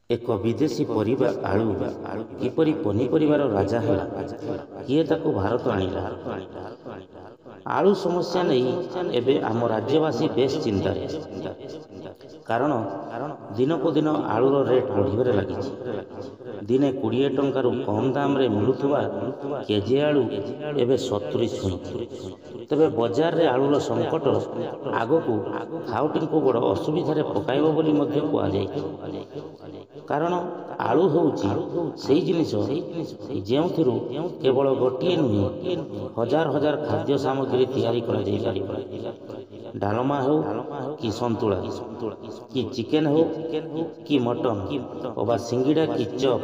ଏକ ବିଦେଶୀ ପରିବା ଆଳୁ କିପରି ପନିପରିବାର ରାଜା ହେଲା, କିଏ ତାକୁ ଭାରତ ଆଣିଲା? ଆଳୁ ସମସ୍ୟା ନେଇ ଏବେ ଆମ ରାଜ୍ୟବାସୀ ବେଶ ଚିନ୍ତାରେ। କାରଣ ଦିନକୁ ଦିନ ଆଳୁର ରେଟ୍ ବଢ଼ିବାରେ ଲାଗିଛି। ଦିନେ 20 ଟଙ୍କାରୁ କମ୍ ଦାମରେ ମିଳୁଥିବା କେଜି ଆଳୁ ଏବେ 70 ଛୁଇଁଛି। ତେବେ ବଜାରରେ ଆଳୁର ସଂକଟ ଆଗକୁ ଖାଉଟିଙ୍କୁ ବଡ଼ ଅସୁବିଧାରେ ପକାଇବ ବୋଲି ମଧ୍ୟ କୁହାଯାଇଛି। କାରଣ ଆଳୁ ହେଉଛି ସେହି ଜିନିଷ ଯେଉଁଥିରୁ କେବଳ ଗୋଟିଏ ନୁହେଁ, ହଜାର ହଜାର ଖାଦ୍ୟ ସାମଗ୍ରୀ ତିଆରି କରାଯାଇପାରିବ। ଡାଲମା ହେଉ କି ସନ୍ତୁଳା, କି ଚିକେନ ହେଉ କି ମଟନ ଅବା ସିଙ୍ଗିଡ଼ା କି ଚପ୍,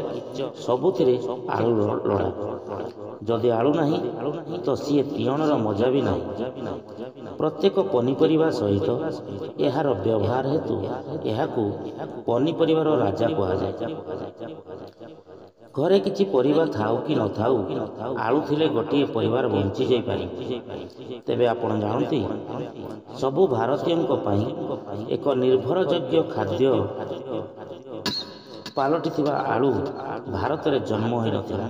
ସବୁଥିରେ ଆଳୁ ଲୋଡ଼ା। ଯଦି ଆଳୁ ନାହିଁ ତ ସିଏ ତିଅଣର ମଜା ବି ନାହିଁ। ପ୍ରତ୍ୟେକ ପନିପରିବା ସହିତ ଏହାର ବ୍ୟବହାର ହେତୁ ଏହାକୁ ପନିପରିବାର ରାଜା କୁହାଯାଏ। ଘରେ କିଛି ପରିବା ଥାଉ କି ନଥାଉ, ଆଳୁ ଥିଲେ ଗୋଟିଏ ପରିବାର ବଞ୍ଚି ଯାଇପାରିବ। ତେବେ ଆପଣ ଜାଣନ୍ତି, ସବୁ ଭାରତୀୟଙ୍କ ପାଇଁ ଏକ ନିର୍ଭରଯୋଗ୍ୟ ଖାଦ୍ୟ ପାଲଟିଥିବା ଆଳୁ ଭାରତରେ ଜନ୍ମ ହୋଇନଥିଲା।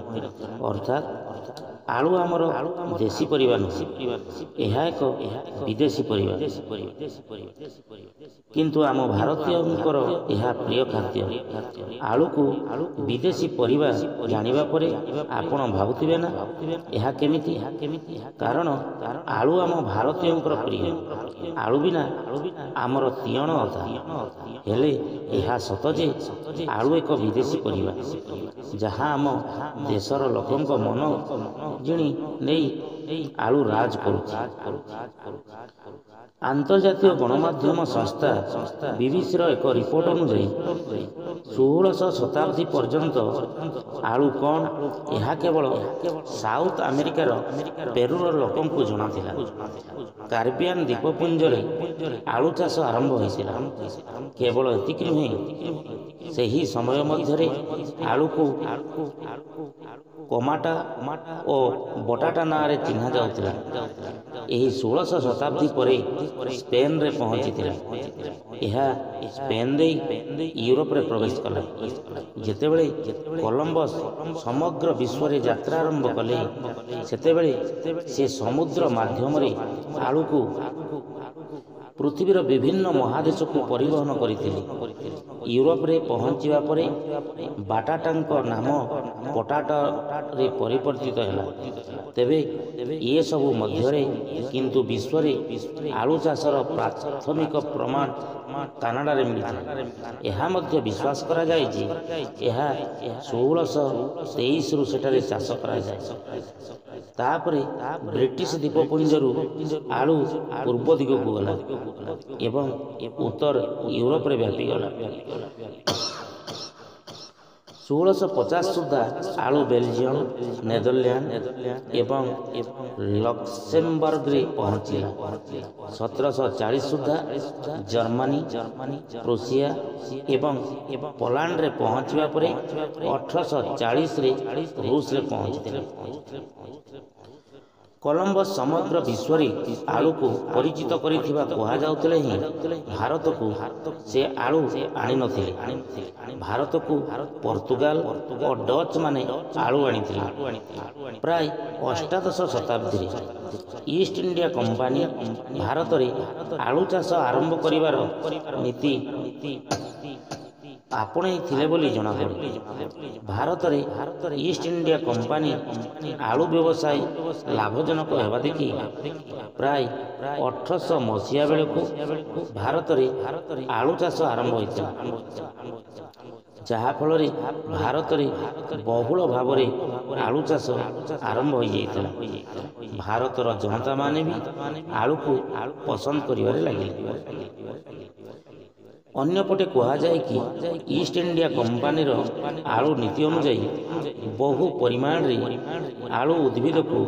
ଅର୍ଥାତ୍ ଆଳୁ ଆମର ଦେଶୀ ପରିବା ନୁହେଁ, ଏହା ଏକ ବିଦେଶୀ ପରିବା। କିନ୍ତୁ ଆମ ଭାରତୀୟଙ୍କର ଏହା ପ୍ରିୟ ଖାଦ୍ୟ। ଆଳୁକୁ ବିଦେଶୀ ପରିବା ଜାଣିବା ପରେ ଆପଣ ଭାବୁଥିବେ ନା, ଏହା କେମିତି? କାରଣ ଆଳୁ ଆମ ଭାରତୀୟଙ୍କର ପ୍ରିୟ। ଆଳୁ ବିନା ଆମର ତିଅଣ ଅଧା। ହେଲେ ଏହା ସତ ଯେ ଆଳୁ ଏକ ବିଦେଶୀ ପରିବା, ଯାହା ଆମ ଦେଶର ଲୋକଙ୍କ ମନ ଜିଣି ନେଇ ଆଳୁ ରାଜ କରୁଛି। ଆନ୍ତର୍ଜାତୀୟ ଗଣମାଧ୍ୟମ ସଂସ୍ଥା ବିବିସିର ଏକ ରିପୋର୍ଟ ଅନୁଯାୟୀ 16ଶହ ଶତାବ୍ଦୀ ପର୍ଯ୍ୟନ୍ତ ଆଳୁ କ'ଣ, ଏହା କେବଳ ସାଉଥ ଆମେରିକାର ପେରୁର ଲୋକଙ୍କୁ ଜଣାଥିଲା। କାରିବିଆନ୍ ଦ୍ୱୀପପୁଞ୍ଜରେ ଆଳୁ ଚାଷ ଆରମ୍ଭ ହୋଇଥିଲା। କେବଳ ଏତିକି ନୁହେଁ, ସେହି ସମୟ ମଧ୍ୟରେ ଆଳୁକୁ କମାଟା ଓ ବଟାଟା ନାଁରେ ଚିହ୍ନା ଯାଉଥିଲା। ଏହି 16ଶହ ଶତାବ୍ଦୀ ପରେ ସ୍ପେନରେ ପହଞ୍ଚିଥିଲା। ଏହା ସ୍ପେନ ଦେଇ ୟୁରୋପରେ ପ୍ରବେଶ କଲା। ଯେତେବେଳେ କଲମ୍ବସ୍ ସମଗ୍ର ବିଶ୍ୱରେ ଯାତ୍ରା ଆରମ୍ଭ କଲେ, ସେତେବେଳେ ସେ ସମୁଦ୍ର ମାଧ୍ୟମରେ ଆଳୁକୁ ପୃଥିବୀର ବିଭିନ୍ନ ମହାଦେଶକୁ ପରିବହନ କରିଥିଲେ। ୟୁରୋପରେ ପହଞ୍ଚିବା ପରେ ବାଟାଟାଙ୍କ ନାମ ପଟାଟରେ ପରିବର୍ତ୍ତିତ ହେଲା। ତେବେ ଏସବୁ ମଧ୍ୟରେ କିନ୍ତୁ ବିଶ୍ୱରେ ଆଳୁ ଚାଷର ପ୍ରାଥମିକ ପ୍ରମାଣ କାନାଡ଼ାରେ ମିଳିଥିଲା। ଏହା ମଧ୍ୟ ବିଶ୍ୱାସ କରାଯାଏ ଯେ ଏହା 1623ରୁ ସେଠାରେ ଚାଷ କରାଯାଏ। ତାପରେ ବ୍ରିଟିଶ ଦ୍ୱୀପପୁଞ୍ଜରୁ ଆଳୁ ପୂର୍ବ ଦିଗକୁ ଗଲା ଏବଂ ଉତ୍ତର ୟୁରୋପରେ ବ୍ୟାପିଗଲା। 1650 ସୁଦ୍ଧା ଆଳୁ ବେଲଜିୟମ, ନେଦରଲ୍ୟାଣ୍ଡ ଏବଂ ଲକ୍ସେମବର୍ଗରେ ପହଞ୍ଚିଲା। 1740 ସୁଦ୍ଧା ଜର୍ମାନୀ, ପ୍ରୁସିଆ ଏବଂ ପୋଲାଣ୍ଡରେ ପହଞ୍ଚିବା ପରେ 1840ରେ ରୁଷରେ ପହଞ୍ଚିଥିଲା। କଲମ୍ବସ୍ ସମଗ୍ର ବିଶ୍ୱରେ ଆଳୁକୁ ପରିଚିତ କରିଥିବା କୁହାଯାଉଥିଲେ ହେଁ ଭାରତକୁ ସେ ଆଳୁ ଆଣିନଥିଲେ। ଭାରତକୁ ପର୍ତ୍ତୁଗାଲ ଓ ଡଚ୍ ମାନେ ଆଳୁ ଆଣିଥିଲେ। ପ୍ରାୟ ଅଷ୍ଟାଦଶ ଶତାବ୍ଦୀରେ ଇଷ୍ଟ ଇଣ୍ଡିଆ କମ୍ପାନୀ ଭାରତରେ ଆଳୁ ଚାଷ ଆରମ୍ଭ କରିବାର ନୀତି ଆପଣେଇଥିଲେ ବୋଲି ଜଣାପଡ଼େ। ଭାରତରେ ଇଷ୍ଟ ଇଣ୍ଡିଆ କମ୍ପାନୀ ଆଳୁ ବ୍ୟବସାୟ ଲାଭଜନକ ହେବା ଦେଖି ପ୍ରାୟ 1800 ମସିହା ବେଳକୁ ଭାରତରେ ଆଳୁ ଚାଷ ଆରମ୍ଭ ହୋଇଥିଲା, ଯାହାଫଳରେ ଭାରତରେ ବହୁଳ ଭାବରେ ଆଳୁ ଚାଷ ଆରମ୍ଭ ହୋଇଯାଇଥିଲା। ଭାରତର ଜନତାମାନେ ବି ଆଳୁକୁ ପସନ୍ଦ କରିବାରେ ଲାଗିଲେ। ଅନ୍ୟପଟେ କୁହାଯାଏ କି ଇଷ୍ଟ ଇଣ୍ଡିଆ କମ୍ପାନୀର ଆଳୁ ନୀତି ଅନୁଯାୟୀ ବହୁ ପରିମାଣରେ ଆଳୁ ଉଦ୍ଭିଦକୁ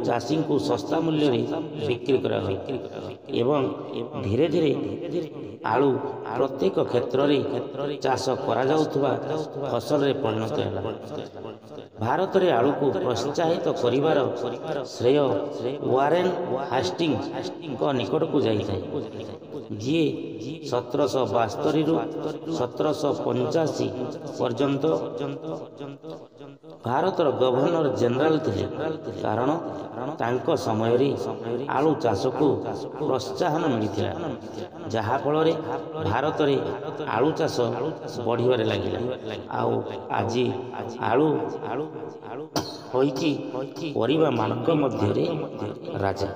ଚାଷୀଙ୍କୁ ଶସ୍ତା ମୂଲ୍ୟରେ ବିକ୍ରି କରାଗଲା ଏବଂ ଧୀରେ ଧୀରେ ଆଳୁ ପ୍ରତ୍ୟେକ କ୍ଷେତ୍ରରେ ଚାଷ କରାଯାଉଥିବା ଫସଲରେ ପରିଣତ ହେଲା। ଭାରତରେ ଆଳୁକୁ ପ୍ରୋତ୍ସାହିତ କରିବାର ଶ୍ରେୟ ୱାରେନ୍ ହାଷ୍ଟିଙ୍ଗଙ୍କ ନିକଟକୁ ଯାଇଥାଏ, ଯିଏ 1722 1772 1785 पर्यंत भारतर गवर्नर जनरल थे कारण तांको समय आलू चाष को प्रोत्साहन मिलता जहा फल भारत में आलू चाष बढ़िबार लगिला आउ आज आलू होइछि परिबा मानक मध्य राजा।